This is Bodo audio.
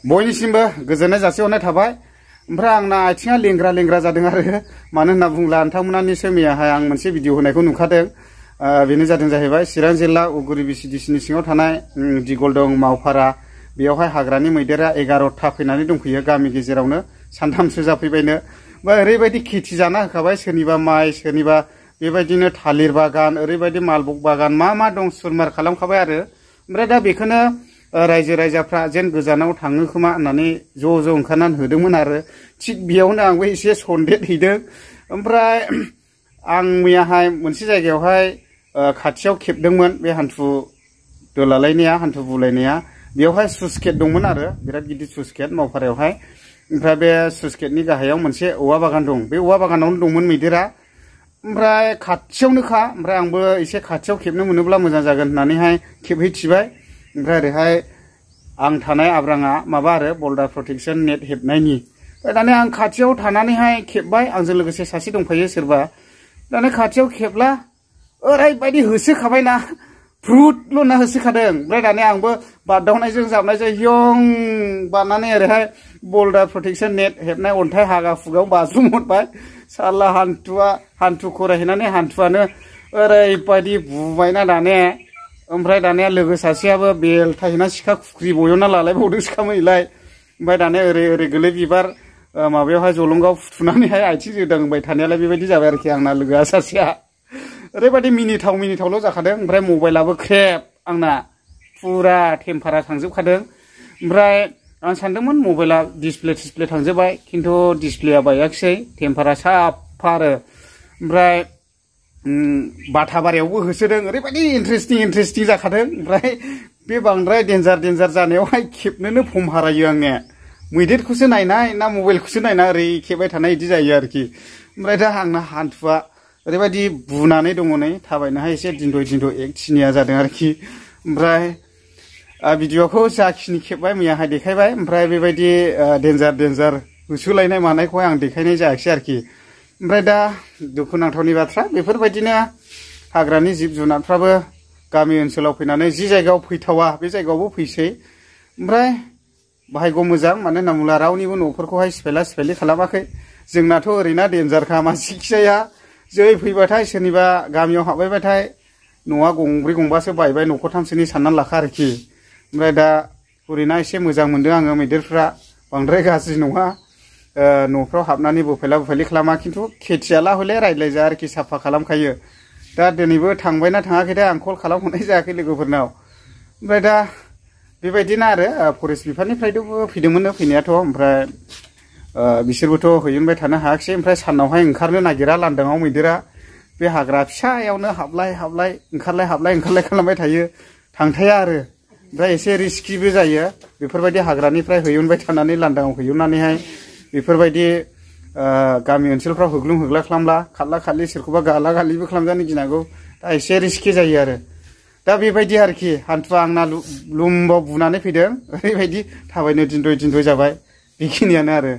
बयनिसिमबो गोजोननाय जासिहरनाय थाबाय। ओमफ्राय आंना आथिङा लेंग्रा लेंग्रा जादों आरो मानो होनना बुङोब्ला नोंथांमोना निसय मैयाहाय आं मोनसे भिडिअ होनायखौ नुखादों। बेनो जादों जाहैबाय चिरां जिल्ला उगुरि बिसिडिसिनि सिङाव थानाय दिगलदं मावफारा बेयावहाय हाग्रानि मैदेरा 11टा फैनानै दंफैयो गामि गेजेरावनो सानथामसो जाफैबायनो। ओरैबायदि खेथि जाना होखाबाय सोरनिबा माइ सोरनिबा बेबायदिनो थालिर बागान ओरैबायदि मालभग बागान मा दं सुरमार खालामखाबाय आरो। ओमफ्राय दा बेखौनो रायजो राजाफ्रा जेन गोजानाव थाङो खोमा होननानै ज' ओंखारनानै होदोंमोन आरो थिग बेयावनो आंबो एसे सन्देरहैदों। ओमफ्राय आं मैयाहाय मोनसे जायगायावहाय खाथियाव खेबदोंमोन बे हान्थु दोलालायनाया हान्थु बुलायनाया बेयावहाय स्लुइस गेट दंमोन आरो बिराद गिदिर स्लुइस गेट मावफारायावहाय। ओमफ्राय बे स्लुइस गेटनि गाहायाव मोनसे औवा बागान दं बे औवा बागानावनो दंमोन मैदेरा। ओमफ्राय खाथियावनोखा ओमफ्राय आंबो एसे खाथियाव खेबनो मोनोब्ला मोजां जागोन होननानैहाय खेबहैथिबाय। ओमफ्राय ओरैहाय आं थानाय आब्राङा माबा आरो बल्डार प्रटेक्सन नेट हेबनायनि। दाने आं खाथियाव थानानैहाय खेबबाय आंजों लोगोसे सासे दंफायो सोरबा। दाने खाथियाव खेबला ओरैबायदि होसोखाबायना फ्रुटल' ना होसोखादों। ओमफ्राय दाने आंबो बारदावनायजों जाबनायजों हियं बारनानै ओरैहाय बल्डार प्रटेक्सन नेट हेबनाय अन्थाइ हागा फुगाव बाज्रुमहरबाय। साला हान्थु खरायहैनानै हान्थुआनो ओरैबायदि बुबायना दाने। ओमफ्राय दानिया लोगो सासेयाबो बेलथायना सिखा खुख्रि बयना लालायबावदों सिखामैलाय। ओमफ्राय दाने ओरै गोलै बिबार माबायावहाय जलंगाव फुथुनानैहाय आथिं जोदांबाय थानायालाय बेबायदि जाबाय आरोखि आंना लोगोआ सासेया। ओरैबायदि मिनिथावल' जाखादों। ओमफ्राय मबाइलाबो ख्रेब आंना फुरा टेम्पारा थांजोबखादों। ओमफ्राय आं सानदोंमोन मबाइला डिसप्ले थांजोबबाय खिन्थु डिसप्लेया बायाखिसै टेम्पारा साफा आरो। ओमफ्राय बाथाबारियावबो होसोदों ओरैबायदि इन्ट्रेस्टिं जाखादों। ओमफ्राय बे बांद्राय डेन्जार जानायावहाय खेबनोनो फर्म हारायो आंने मैदेरखौसो नायनाय ना मबाइलखौसो नायना ओरै खेबबाय थानाय बिदि जायो आरोखि। ओमफ्राय दा आंना हान्थुआ ओरैबायदि बुनानै दङ नै थाबायनोहाय एसे दिन्द' एकथिनिया जादों आरोखि। ओमफ्राय भिडिअखौ जाखिनि खेबबाय मैयाहाय देखायबाय। ओमफ्राय बेबायदि डेन्जार होसोलायनाय मानायखौहाय आं देखायनाय जायाखिसै आरोखि। ओमफ्राय दा दुखुनांथावनि बाथ्रा बेफोरबायदिनो हाग्रानि जिब जुनारफ्राबो गामि ओनसोलाव फैनानै जि जायगायाव फैथावा बे जायगायावबो फैसै। ओमफ्राय भाग्य मोजां मानो होनना बुङोब्ला रावनिबो न'फोरखौहाय सिफायलि खालामाखै। जोंनाथ' ओरैना डेन्जारखा मानसिखि जाया जै फैबाथाय सोरनिबा गामियाव हाबबायबाथाय न'आ गंब्रै गंबासो बायबाय न'खरथामसोनि साननानै लाखा आरोखि। ओमफ्राय दा ओरैना एसे मोजां मोनदों आङो मैदेरफ्रा बांद्राय गाज्रि नङा। न'फ्राव हाबनानै बुफायलि खालामा खिन्थु खेथियाला हले रायज्लायजा आरोखि साफा खालामखायो। दा दिनैबो थांबायना थाङाखैथाय आं कल खालामहरनाय जायाखै लोगोफोरनाव। ओमफ्राय दा बेबायदिनो आरो फरेस्ट बिफाननिफ्रायबो फैदोंमोन फैनायाथ'। ओमफ्राय बिसोरबोथ' हैनबाय थानो हायाखिसै। ओमफ्राय सानावहाय ओंखारनो नागिरा लांदाङाव मैदेरा बे हाग्रा फिसायावनो हाबलाय ओंखारलाय खालामबाय थायो थांथाया आरो। ओमफ्राय एसे रिस्किबो जायो बेफोरबायदि हाग्रानिफ्राय हैनबाय थानानै लांदाङाव हैनानैहाय बेफोरबायदि गामि ओनसोलफ्राव होग्लुं होग्ला खालामला खारला खारलि सोरखौबा गाला गालिबो खालामजानो गिनांगौ। दा एसे रिस्कि जायो आरो। दा बेबायदि आरोखि हान्थुआ आंना लुमबाव बुनानै फैदों ओरैबायदि थाबायनो दिन्द' जाबाय बेखिनियानो आरो।